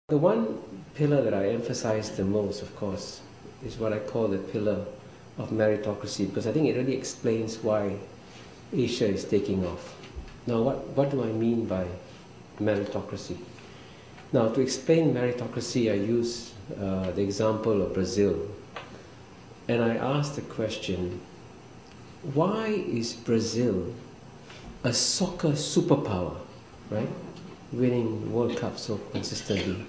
The one pillar that I emphasize the most, of course, is what I call the pillar of meritocracy, because I think it really explains why Asia is taking off. Now, what do I mean by meritocracy? Now, to explain meritocracy, I use the example of Brazil. And I ask the question, why is Brazil a soccer superpower, right? Winning World Cup so consistently,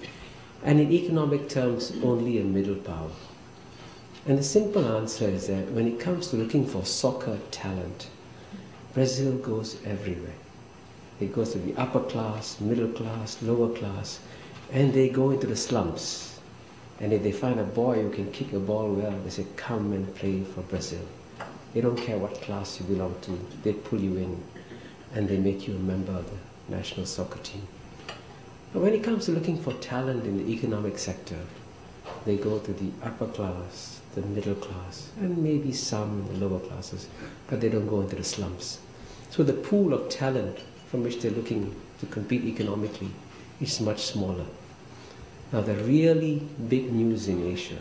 and in economic terms only a middle power? And the simple answer is that when it comes to looking for soccer talent, Brazil goes everywhere. It goes to the upper class, middle class, lower class, and they go into the slums. And if they find a boy who can kick a ball well, they say, come and play for Brazil. They don't care what class you belong to, they pull you in and they make you a member of the national soccer team. But when it comes to looking for talent in the economic sector, they go to the upper class, the middle class, and maybe some in the lower classes, but they don't go into the slums. So the pool of talent from which they're looking to compete economically is much smaller. Now, the really big news in Asia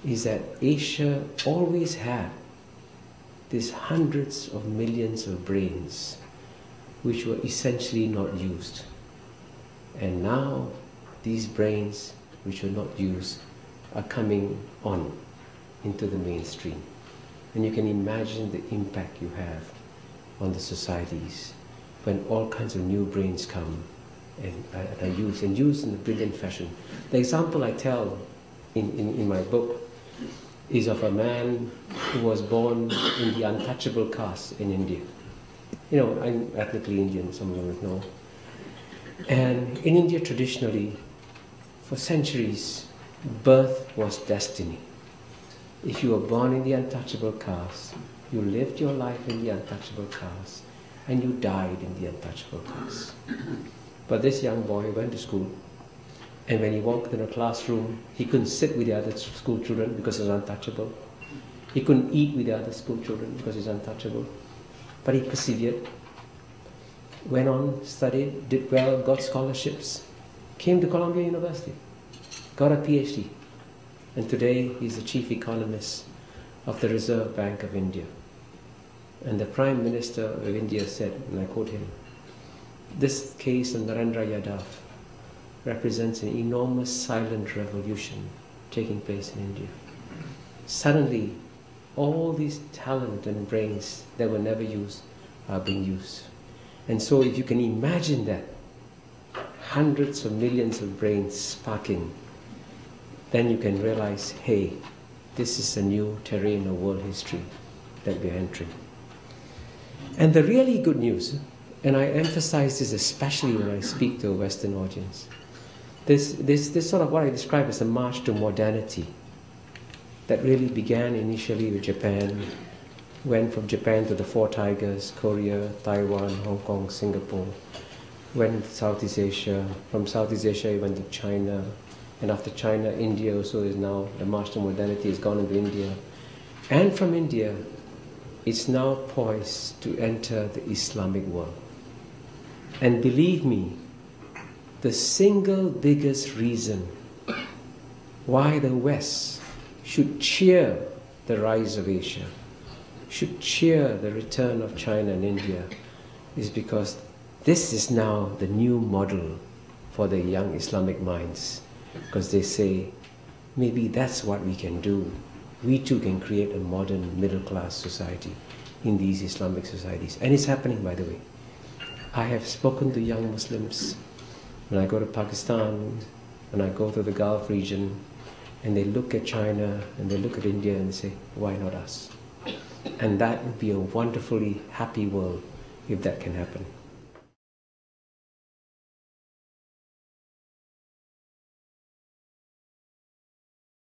is that Asia always had these hundreds of millions of brains which were essentially not used. And now these brains which were not used are coming on into the mainstream. And you can imagine the impact you have on the societies when all kinds of new brains come and are used in a brilliant fashion. The example I tell in my book is of a man who was born in the untouchable caste in India. You know, I'm ethnically Indian, some of you would know. And in India traditionally, for centuries, birth was destiny. If you were born in the untouchable caste, you lived your life in the untouchable caste, and you died in the untouchable caste. But this young boy went to school, and when he walked in a classroom, he couldn't sit with the other school children because he was untouchable. He couldn't eat with the other school children because he's untouchable. But he persevered, went on, studied, did well, got scholarships, came to Columbia University, got a PhD, and today he's the chief economist of the Reserve Bank of India. And the Prime Minister of India said, and I quote him, "This case of Narendra Yadav represents an enormous silent revolution taking place in India." Suddenly, all these talent and brains that were never used are being used. And so if you can imagine that, hundreds of millions of brains sparking, then you can realize, hey, this is a new terrain of world history that we're entering. And the really good news, and I emphasize this especially when I speak to a Western audience, this sort of what I describe as a march to modernity that really began initially with Japan, went from Japan to the Four Tigers, Korea, Taiwan, Hong Kong, Singapore, went to Southeast Asia, from Southeast Asia it went to China, and after China, India also is now, the march to modernity has gone into India. And from India, it's now poised to enter the Islamic world. And believe me, the single biggest reason why the West should cheer the rise of Asia, should cheer the return of China and India, is because this is now the new model for the young Islamic minds. Because they say, maybe that's what we can do. We too can create a modern middle-class society in these Islamic societies. And it's happening, by the way. I have spoken to young Muslims when I go to Pakistan, when I go to the Gulf region, and they look at China and they look at India and they say, why not us? And that would be a wonderfully happy world if that can happen.